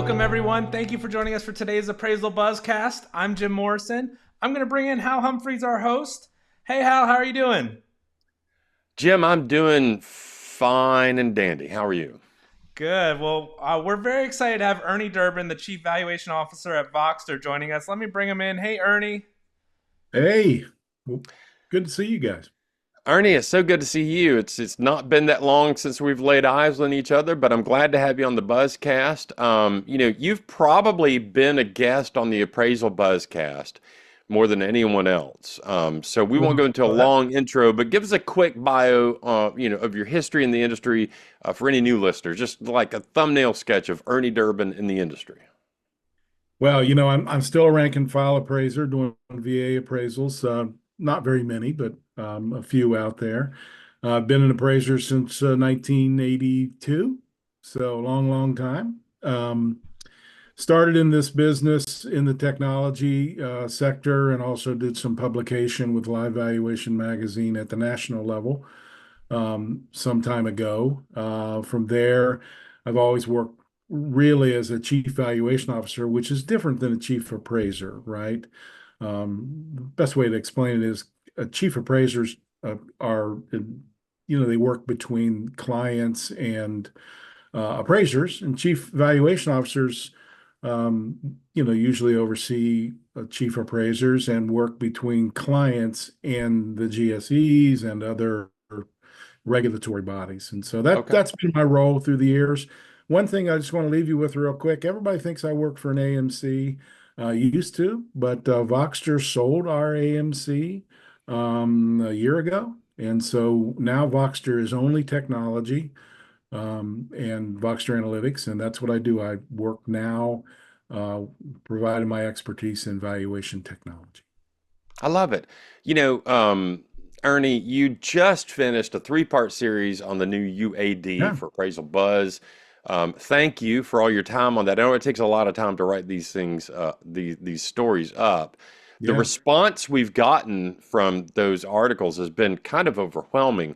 Welcome, everyone. Thank you for joining us for today's Appraisal Buzzcast. I'm Jim Morrison. I'm going to bring in Hal Humphreys, our host. Hey, Hal, how are you doing? Jim, I'm doing fine and dandy. How are you? Good. Well, we're very excited to have Ernie Durbin, the Chief Valuation Officer at Voxtur, joining us. Let me bring him in. Hey, Ernie. Hey, well, good to see you guys. Ernie, it's so good to see you. It's not been that long since we've laid eyes on each other, but I'm glad to have you on the Buzzcast. You've probably been a guest on the Appraisal Buzzcast more than anyone else. So we won't Well, go into a well, that, long intro, but give us a quick bio, of your history in the industry for any new listeners, just like a thumbnail sketch of Ernie Durbin in the industry. I'm still a rank and file appraiser doing VA appraisals. Not very many, but a few out there. I've been an appraiser since 1982, so a long, long time. Started in this business in the technology sector and also did some publication with Live Valuation Magazine at the national level some time ago. From there, I've always worked really as a chief valuation officer, which is different than a chief appraiser, right? The best way to explain it is chief appraisers are, they work between clients and appraisers, and chief valuation officers, usually oversee chief appraisers and work between clients and the GSEs and other regulatory bodies. And so Okay. that's been my role through the years. One thing I just want to leave you with real quick. Everybody thinks I work for an AMC. Used to, but Voxtur sold our AMC a year ago. And so now Voxtur is only technology and Voxtur Analytics. And that's what I do. I work now providing my expertise in valuation technology. I love it. Ernie, you just finished a three-part series on the new UAD Yeah. for Appraisal Buzz. Thank you for all your time on that. I know it takes a lot of time to write these things, these stories up. The Yeah. response we've gotten from those articles has been kind of overwhelming.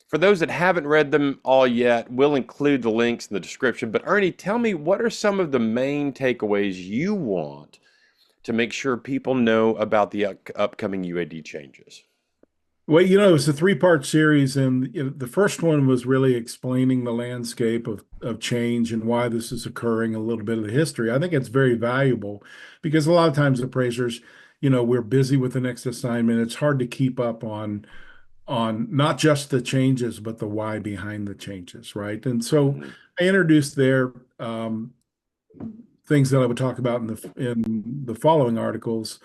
For those that haven't read them all yet, we'll include the links in the description. But Ernie, tell me, what are some of the main takeaways you want to make sure people know about the upcoming UAD changes? Well, it was a three-part series, and the first one was really explaining the landscape of change and why this is occurring, a little bit of the history. I think it's very valuable because a lot of times appraisers, we're busy with the next assignment. It's hard to keep up on not just the changes, but the why behind the changes, right? And so Mhm. I introduced there things that I would talk about in the following articles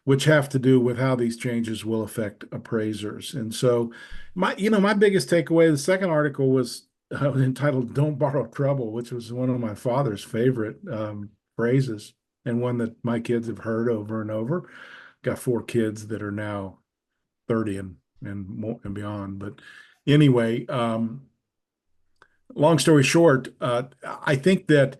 which have to do with how these changes will affect appraisers. And so my biggest takeaway, the second article was entitled "Don't Borrow Trouble," which was one of my father's favorite phrases and one that my kids have heard over and over. Got four kids that are now 30 and more and beyond. But anyway, long story short, I think that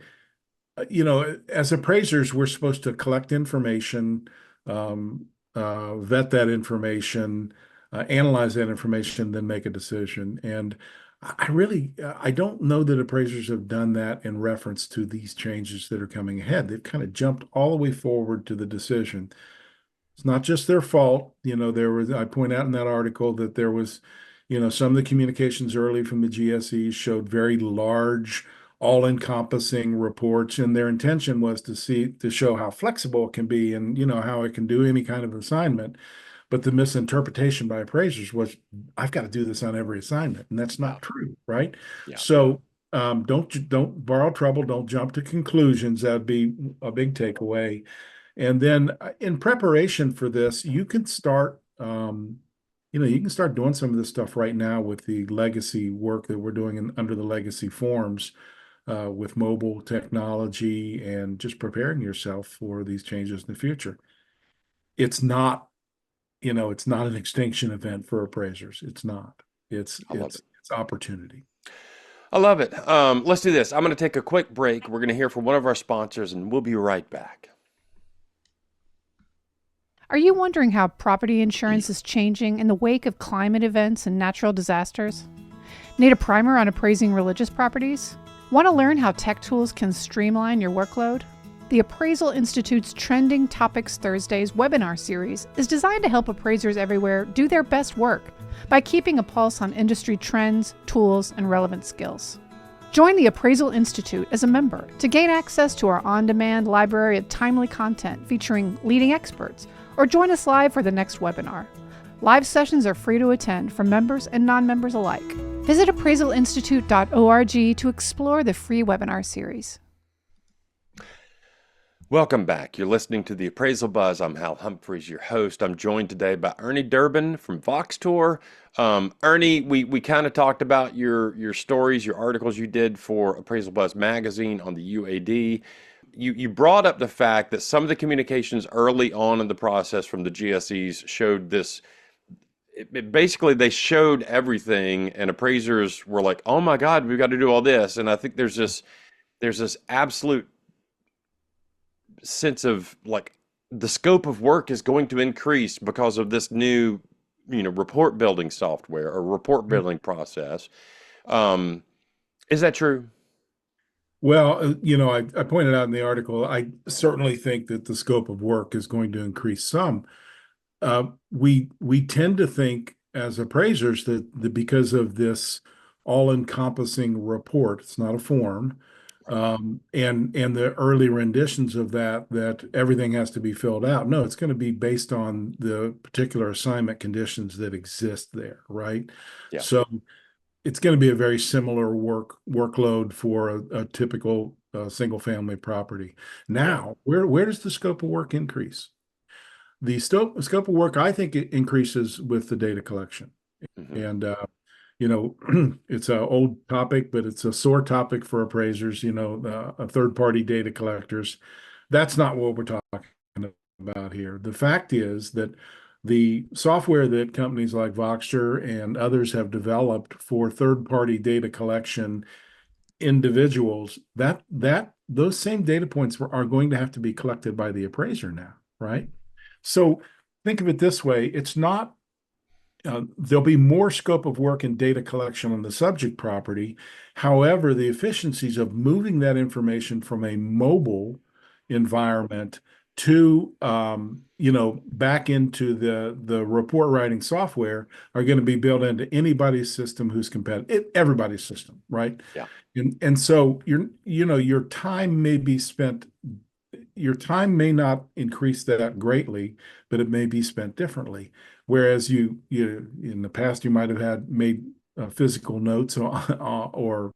as appraisers, we're supposed to collect information, vet that information, analyze that information, then make a decision. And I don't know that appraisers have done that in reference to these changes that are coming ahead. They've kind of jumped all the way forward to the decision. It's not just their fault. I point out in that article that there was, some of the communications early from the GSEs showed very large, all-encompassing reports, and their intention was to show how flexible it can be and, how it can do any kind of assignment. But the misinterpretation by appraisers was, I've got to do this on every assignment, and that's Yeah, not true, right? yeah. So don't borrow trouble, don't jump to conclusions. That'd be a big takeaway. And then in preparation for this, you can start doing some of this stuff right now with the legacy work that we're doing under the legacy forms with mobile technology and just preparing yourself for these changes in the future. It's not, it's not an extinction event for appraisers. It's not. It's I love it. it's opportunity. I love it. Let's do this. I'm going to take a quick break. We're going to hear from one of our sponsors, and we'll be right back. Are you wondering how property insurance is changing in the wake of climate events and natural disasters? Need a primer on appraising religious properties? Want to learn how tech tools can streamline your workload? The Appraisal Institute's Trending Topics Thursdays webinar series is designed to help appraisers everywhere do their best work by keeping a pulse on industry trends, tools, and relevant skills. Join the Appraisal Institute as a member to gain access to our on-demand library of timely content featuring leading experts, or join us live for the next webinar. Live sessions are free to attend for members and non-members alike. Visit appraisalinstitute.org to explore the free webinar series. Welcome back. You're listening to the Appraisal Buzz. I'm Hal Humphreys, your host. I'm joined today by Ernie Durbin from Voxtur. Ernie, we kind of talked about your stories, your articles you did for Appraisal Buzz magazine on the UAD. You brought up the fact that some of the communications early on in the process from the GSEs showed this. Basically, they showed everything, and appraisers were like, "Oh my God, we've got to do all this." And I think there's this absolute sense of like the scope of work is going to increase because of this new, report building software or report building process. Is that true? Well, I pointed out in the article, I certainly think that the scope of work is going to increase some. We tend to think as appraisers that because of this all-encompassing report, it's not a form, and the early renditions of that everything has to be filled out. No, it's going to be based on the particular assignment conditions that exist there, right? Yeah. So it's going to be a very similar workload for a typical single-family property. Now, where does the scope of work increase? The scope of work, I think, it increases with the data collection. Mm-hmm. And it's an old topic, but it's a sore topic for appraisers, third-party data collectors. That's not what we're talking about here. The fact is that the software that companies like Voxtur and others have developed for third-party data collection individuals, those same data points are going to have to be collected by the appraiser now, right? So think of it this way, it's not, there'll be more scope of work and data collection on the subject property. However, the efficiencies of moving that information from a mobile environment to, back into the report writing software are going to be built into anybody's system who's competitive, everybody's system, right? Yeah. And so your time may be spent. Your time may not increase that greatly, but it may be spent differently. Whereas you in the past, you might have made physical notes or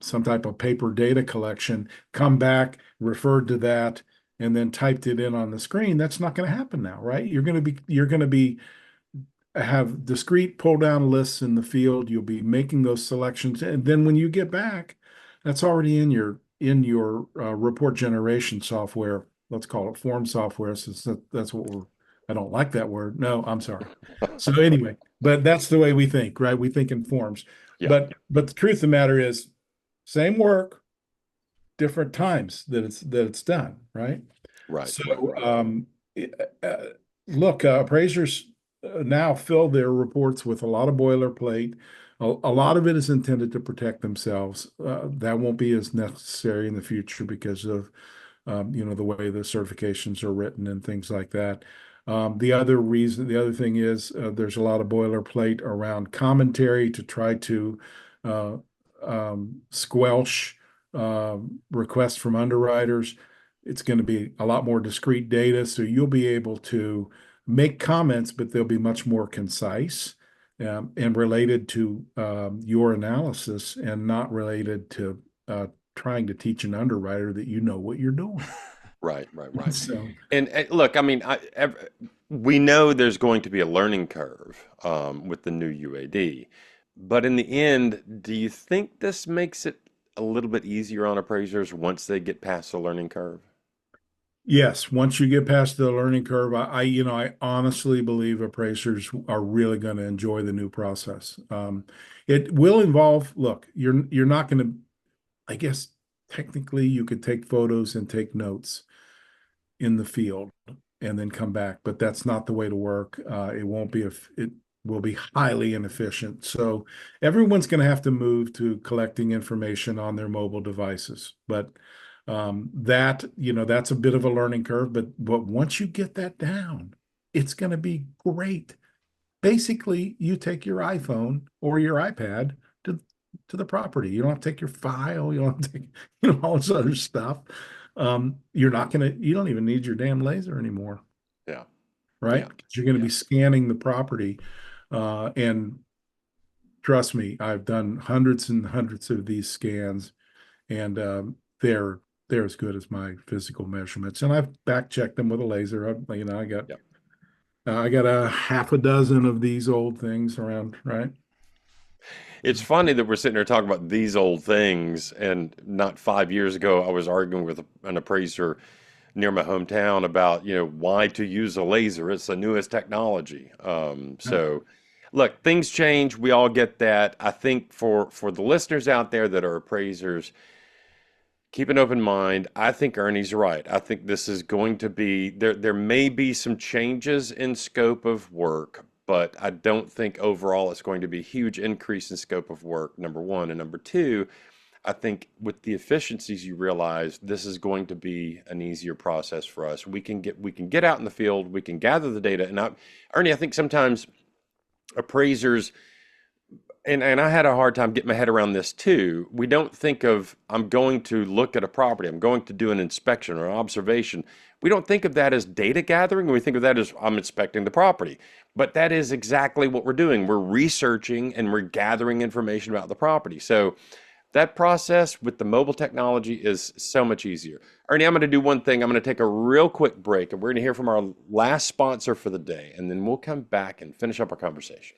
some type of paper data collection, come back, referred to that, and then typed it in on the screen. That's not going to happen now, right? You're going to have discrete pull down lists in the field. You'll be making those selections. And then when you get back, that's already in your report generation software. Let's call it form software, since that's what I don't like that word. No, I'm sorry. So anyway, but that's the way we think, right? We think in forms. Yeah. But the truth of the matter is, same work, different times that it's done, right? Right. So look, appraisers now fill their reports with a lot of boilerplate. A lot of it is intended to protect themselves. That won't be as necessary in the future because of the way the certifications are written and things like that. The other thing is there's a lot of boilerplate around commentary to try to squelch requests from underwriters. It's going to be a lot more discrete data, so you'll be able to make comments, but they'll be much more concise and related to your analysis, and not related to trying to teach an underwriter that you know what you're doing. Right. So, And look, I mean, we know there's going to be a learning curve with the new UAD, but in the end, do you think this makes it a little bit easier on appraisers once they get past the learning curve? yes, once you get past the learning curve, I honestly believe appraisers are really going to enjoy the new process. It will involve, look, you're not going to, I guess, technically you could take photos and take notes in the field and then come back, but that's not the way to work. It won't be will be highly inefficient. So everyone's going to have to move to collecting information on their mobile devices. But that's a bit of a learning curve. But once you get that down, it's going to be great. Basically, you take your iPhone or your iPad to the property. You don't have to take your file. You don't have to take, all this other stuff. You don't even need your damn laser anymore. Yeah. Right? Yeah. Because you're going to be scanning the property. And trust me, I've done hundreds and hundreds of these scans, and they're as good as my physical measurements. And I've back checked them with a laser. I got a half a dozen of these old things around, right? It's funny that we're sitting here talking about these old things, and not 5 years ago, I was arguing with an appraiser near my hometown about, why to use a laser. It's the newest technology. So look, things change. We all get that. I think for the listeners out there that are appraisers, keep an open mind. I think Ernie's right. I think this is going to be, there may be some changes in scope of work, but I don't think overall it's going to be a huge increase in scope of work, number one. And number two, I think with the efficiencies you realize, this is going to be an easier process for us. We can get out in the field, we can gather the data. And Ernie, I think sometimes appraisers, and I had a hard time getting my head around this too. We don't think of, I'm going to look at a property, I'm going to do an inspection or an observation. We don't think of that as data gathering. We think of that as I'm inspecting the property. But that is exactly what we're doing. We're researching and we're gathering information about the property. So that process with the mobile technology is so much easier. Ernie, I'm going to do one thing. I'm going to take a real quick break, and we're going to hear from our last sponsor for the day, and then we'll come back and finish up our conversation.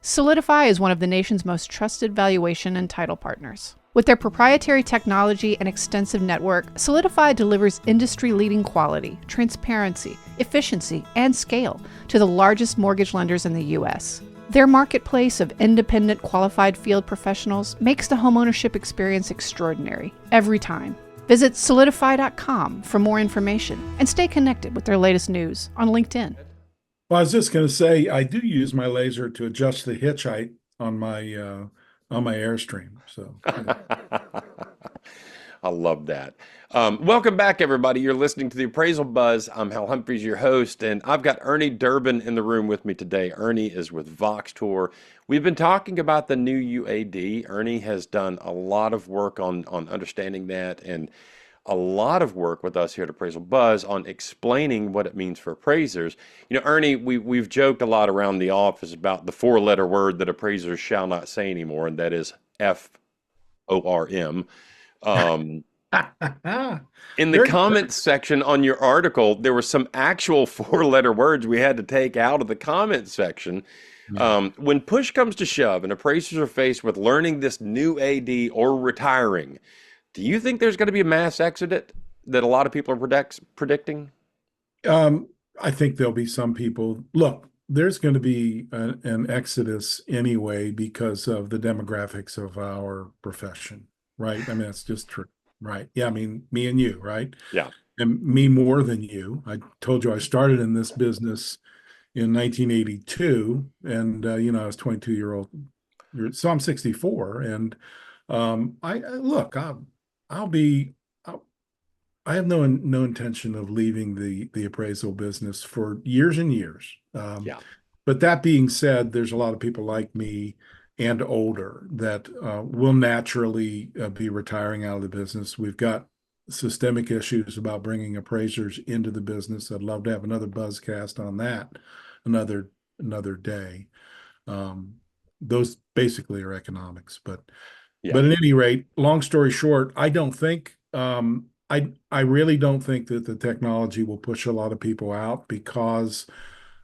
Solidifi is one of the nation's most trusted valuation and title partners. With their proprietary technology and extensive network, Solidifi delivers industry-leading quality, transparency, efficiency, and scale to the largest mortgage lenders in the U.S. Their marketplace of independent, qualified field professionals makes the homeownership experience extraordinary every time. Visit solidifi.com for more information and stay connected with their latest news on LinkedIn. Well, I was just going to say, I do use my laser to adjust the hitch height on my Airstream. So I love that. Welcome back, everybody. You're listening to the Appraisal Buzz. I'm Hal Humphreys, your host, and I've got Ernie Durbin in the room with me today. Ernie is with Voxtur. We've been talking about the new UAD. Ernie has done a lot of work on understanding that, and a lot of work with us here at Appraisal Buzz on explaining what it means for appraisers. Ernie, we've joked a lot around the office about the four-letter word that appraisers shall not say anymore, and that is FORM. In the comments section on your article, there were some actual four-letter words we had to take out of the comments section. When push comes to shove and appraisers are faced with learning this new AD or retiring, do you think there's going to be a mass exodus that a lot of people are predicting? I think there'll be some people. Look, there's going to be an exodus anyway because of the demographics of our profession, right? I mean, that's just true, right? Yeah, I mean, me and you, right? Yeah. And me more than you. I told you I started in this business in 1982, and I was 22-year-old. So I'm 64, and I have no intention of leaving the appraisal business for years and years. But that being said, there's a lot of people like me and older that will naturally be retiring out of the business. We've got systemic issues about bringing appraisers into the business. I'd love to have another Buzzcast on that another day. Those basically are economics, but at any rate, long story short, I don't think I really don't think that the technology will push a lot of people out because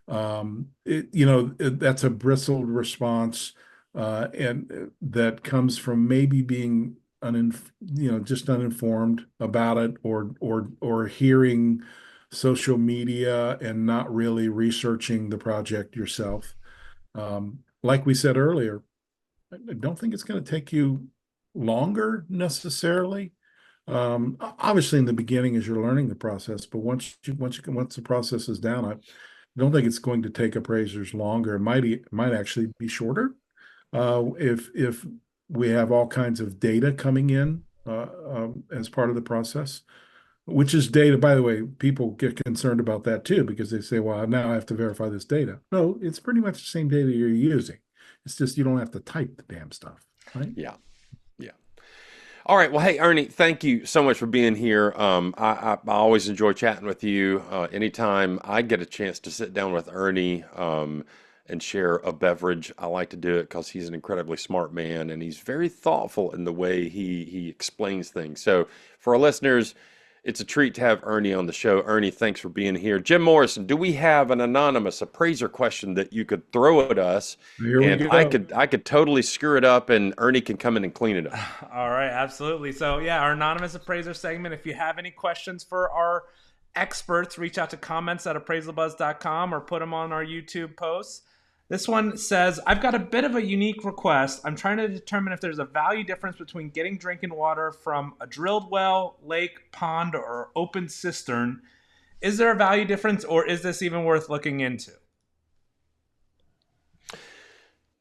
that's a bristled response, and that comes from maybe being just uninformed about it, or hearing social media and not really researching the project yourself. Like we said earlier, I don't think it's going to take you longer necessarily. Obviously in the beginning as you're learning the process, but once the process is down, don't think it's going to take appraisers longer. It might actually be shorter if we have all kinds of data coming in as part of the process, which is data. By the way, people get concerned about that too because they say, well, now I have to verify this data. No, it's pretty much the same data you're using. It's just you don't have to type the damn stuff, right? Yeah. Yeah. All right. Well, hey, Ernie, thank you so much for being here. I always enjoy chatting with you. Anytime I get a chance to sit down with Ernie and share a beverage, I like to do it because he's an incredibly smart man and he's very thoughtful in the way he explains things. So for our listeners, it's a treat to have Ernie on the show. Ernie, thanks for being here. Jim Morrison, do we have an anonymous appraiser question that you could throw at us? Here we And go. I could totally screw it up and Ernie can come in and clean it up. All right, absolutely. So yeah, our anonymous appraiser segment. If you have any questions for our experts, reach out to comments@appraisalbuzz.com or put them on our YouTube posts. This one says, I've got a bit of a unique request. I'm trying to determine if there's a value difference between getting drinking water from a drilled well, lake, pond, or open cistern. Is there a value difference, or is this even worth looking into?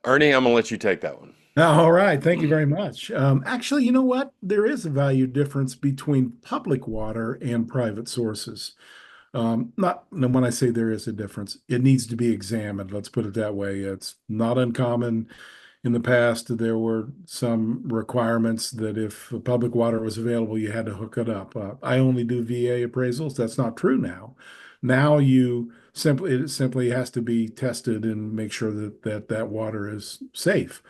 Ernie, I'm going to let you take that one. All right, thank you very much. Actually, you know what? There is a value difference between public water and private sources. Not when I say there is a difference, it needs to be examined. Let's put it that way. It's not uncommon. In the past, there were some requirements that if public water was available, you had to hook it up. I only do VA appraisals. That's not true now. Now it simply has to be tested and make sure that water is safe.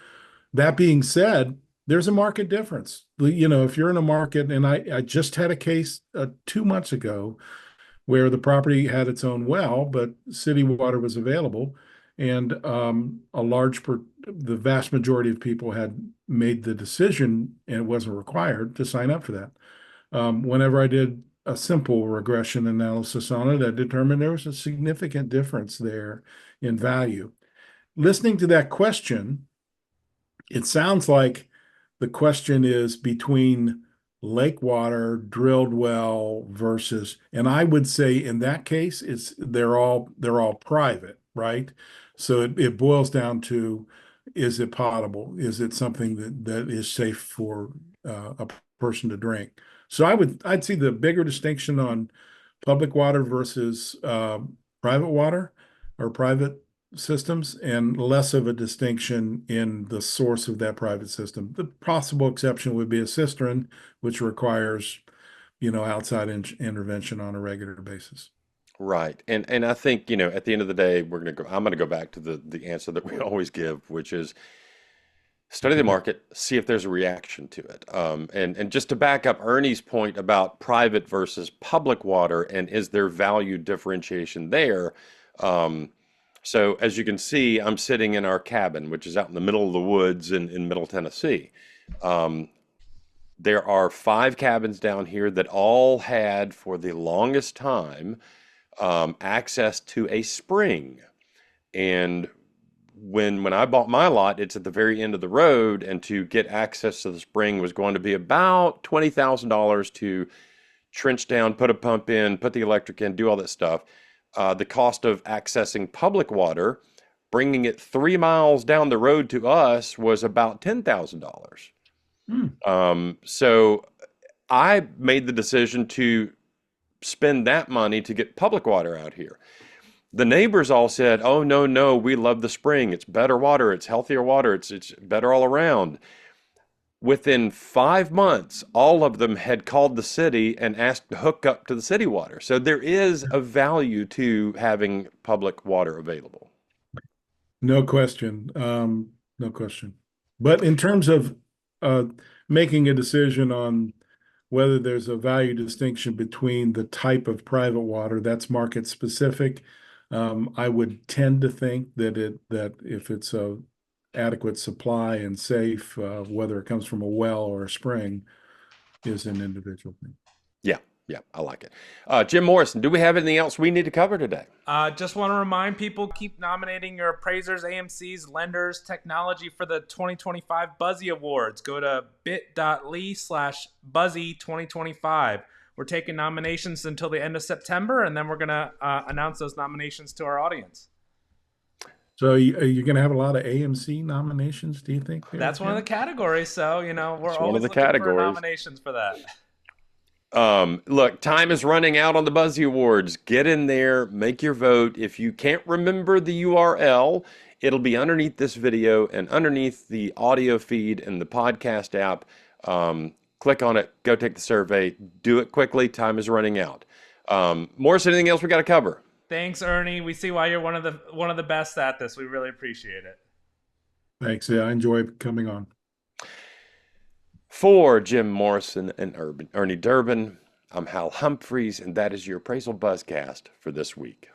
That being said, there's a market difference. If you're in a market, and I just had a case 2 months ago where the property had its own well, but city water was available, and the vast majority of people had made the decision, and it wasn't required to sign up for that. Whenever I did a simple regression analysis on it, I determined there was a significant difference there in value. Listening to that question, it sounds like the question is between lake water, drilled well versus, and I would say in that case, they're all private, right? So it boils down to, is it potable? Is it something that is safe for a person to drink? So I'd see the bigger distinction on public water versus private water or private systems, and less of a distinction in the source of that private system. The possible exception would be a cistern, which requires, outside intervention on a regular basis. Right. And I think, at the end of the day, I'm going to go back to the answer that we always give, which is study the market, see if there's a reaction to it. And just to back up Ernie's point about private versus public water, and is there value differentiation there? So as you can see, I'm sitting in our cabin, which is out in the middle of the woods in Middle Tennessee. There are 5 cabins down here that all had, for the longest time, access to a spring. And when I bought my lot, it's at the very end of the road, and to get access to the spring was going to be about $20,000 to trench down, put a pump in, put the electric in, do all that stuff. The cost of accessing public water, bringing it 3 miles down the road to us, was about $10,000. So I made the decision to spend that money to get public water out here. The neighbors all said, oh, no, we love the spring. It's better water. It's healthier water. It's better all around. Within 5 months, all of them had called the city and asked to hook up to the city water. So there is a value to having public water available. No question. No question. But in terms of making a decision on whether there's a value distinction between the type of private water, that's market specific. I would tend to think that if it's a adequate supply and safe, whether it comes from a well or a spring, is an individual thing. Yeah, I like it. Jim Morrison, do we have anything else we need to cover today? Just want to remind people, keep nominating your appraisers, AMCs, lenders, technology for the 2025 Buzzy Awards. Go to bit.ly/Buzzy2025. We're taking nominations until the end of September, and then we're going to announce those nominations to our audience. So you're going to have a lot of AMC nominations, do you think? That's one of the categories. So, we're always looking for nominations for that. Look, time is running out on the Buzzy Awards. Get in there, make your vote. If you can't remember the URL, it'll be underneath this video and underneath the audio feed in the podcast app. Click on it, go take the survey, do it quickly. Time is running out. Morris, anything else we got to cover? Thanks, Ernie. We see why you're one of the best at this. We really appreciate it. Thanks. Yeah, I enjoy coming on. For Jim Morrison and Ernie Durbin, I'm Hal Humphreys, and that is your Appraisal Buzzcast for this week.